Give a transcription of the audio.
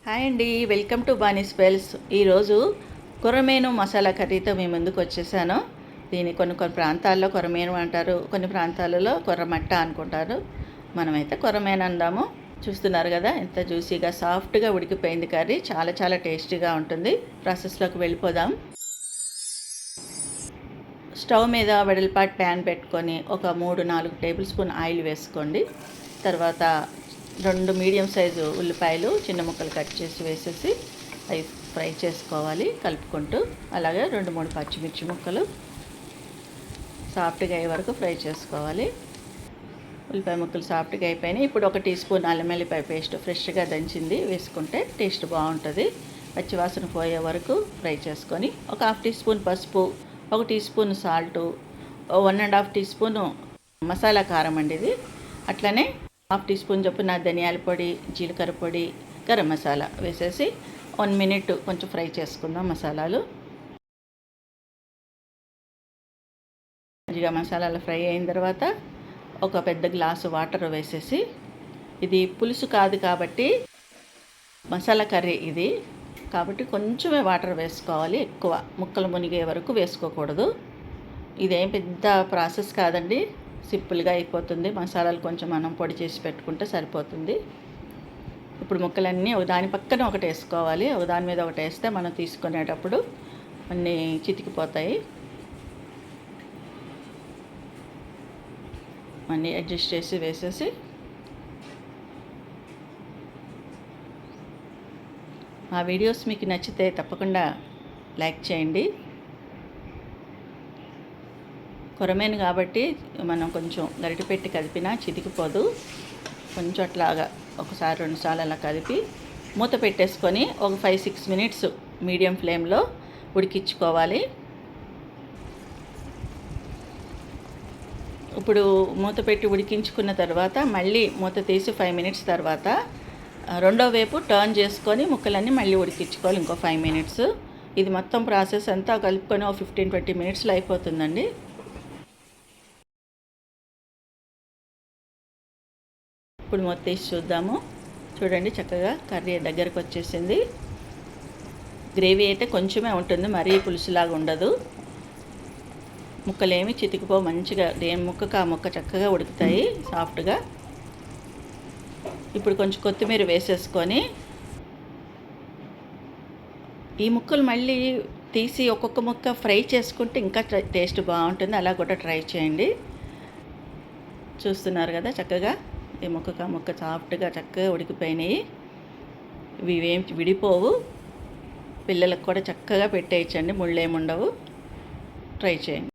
Hi అండి, welcome to Bani spells. ఈరోజు కొర్రమీను మసాలా కర్రీతో మీ ముందుకు వచ్చేసాను. దీన్ని కొన్ని ప్రాంతాల్లో కొర్రమీను అంటారు, కొన్ని ప్రాంతాలలో కొర్రమట్ట అనుకుంటారు. మనమైతే కొర్రమీను అందాము. చూస్తున్నారు కదా, ఎంత జ్యూసీగా సాఫ్ట్గా ఉడికిపోయింది కర్రీ. చాలా చాలా టేస్టీగా ఉంటుంది. ప్రాసెస్లోకి వెళ్ళిపోదాం. స్టవ్ మీద వెడల్పాటి ప్యాన్ పెట్టుకొని ఒక 3-4 టేబుల్ స్పూన్ ఆయిల్ వేసుకోండి. తర్వాత 2 మీడియం సైజు ఉల్లిపాయలు చిన్న ముక్కలు కట్ చేసి వేసేసి అవి ఫ్రై చేసుకోవాలి కలుపుకుంటూ. అలాగే 2-3 పచ్చిమిర్చి ముక్కలు సాఫ్ట్గా అయ్యే వరకు ఫ్రై చేసుకోవాలి. ఉల్లిపాయ ముక్కలు సాఫ్ట్గా అయిపోయినాయి. ఇప్పుడు 1 టీ స్పూన్ అల్లం వెల్లిపాయ పేస్ట్ ఫ్రెష్గా దంచింది వేసుకుంటే టేస్ట్ బాగుంటుంది. పచ్చివాసన పోయే వరకు ఫ్రై చేసుకొని ఒక 1/2 టీ స్పూన్ పసుపు, 1 teaspoon salt, 1½ teaspoon masala కారం అండి ఇది. అట్లనే 1/2 టీ స్పూన్ చొప్పున ధనియాల పొడి, జీలకర్ర పొడి, గరం మసాలా వేసేసి 1 మినిట్ కొంచెం ఫ్రై చేసుకుందాం మసాలాలు. మంచిగా మసాలాలు ఫ్రై అయిన తర్వాత ఒక పెద్ద గ్లాసు వాటర్ వేసేసి, ఇది పులుసు కాదు కాబట్టి మసాలా కర్రీ ఇది కాబట్టి కొంచెమే వాటర్ వేసుకోవాలి. ఎక్కువ ముక్కలు మునిగే వరకు వేసుకోకూడదు. ఇదేం పెద్ద ప్రాసెస్ కాదండి, సింపుల్గా అయిపోతుంది. మసాలాలు కొంచెం మనం పొడి చేసి పెట్టుకుంటే సరిపోతుంది. ఇప్పుడు ముక్కలన్నీ ఒక దాని పక్కన ఒకటి వేసుకోవాలి. ఒక దాని మీద ఒకటి వేస్తే మనం తీసుకునేటప్పుడు అన్నీ చితికిపోతాయి. అన్నీ అడ్జస్ట్ చేసి వేసేసి ఆ వీడియోస్ మీకు నచ్చితే తప్పకుండా లైక్ చేయండి. కొర్రమీను కాబట్టి మనం కొంచెం గరిటె పెట్టి కదిపినా చితికిపోదు. కొంచెం అట్లాగా ఒకసారి 2 సార్లు అలా కదిపి మూత పెట్టేసుకొని ఒక 5-6 మినిట్స్ మీడియం ఫ్లేమ్లో ఉడికించుకోవాలి. ఇప్పుడు మూత పెట్టి ఉడికించుకున్న తర్వాత మళ్ళీ మూత తీసి 5 మినిట్స్ తర్వాత రెండో వైపు టర్న్ చేసుకొని ముక్కలన్నీ మళ్ళీ ఉడికించుకోవాలి ఇంకో 5 మినిట్స్. ఇది మొత్తం ప్రాసెస్ అంతా కలుపుకొని ఒక 15-20 మినిట్స్లో అయిపోతుందండి. ఇప్పుడు మూత తీసి చూద్దాము. చూడండి, చక్కగా కర్రీ దగ్గరకు వచ్చేసింది. గ్రేవీ అయితే కొంచెమే ఉంటుంది, మరీ పులుసులాగా ఉండదు. ముక్కలేమి చితికిపో, మంచిగా దేని ముక్కకు ఆ ముక్క చక్కగా ఉడుకుతాయి సాఫ్ట్గా. ఇప్పుడు కొంచెం కొత్తిమీర వేసేసుకొని ఈ ముక్కలు మళ్ళీ తీసి ఒక్కొక్క ముక్క ఫ్రై చేసుకుంటే ఇంకా టేస్ట్ బాగుంటుంది. అలా కూడా ట్రై చేయండి. చూస్తున్నారు కదా, చక్కగా ఈ ముక్కకు ఆ ముక్క సాఫ్ట్గా చక్కగా ఉడికిపోయినాయి. ఇవి ఏం విడిపోవు. పిల్లలకు కూడా చక్కగా పెట్టేయచ్చండి, ముళ్ళేముండవు. ట్రై చేయండి.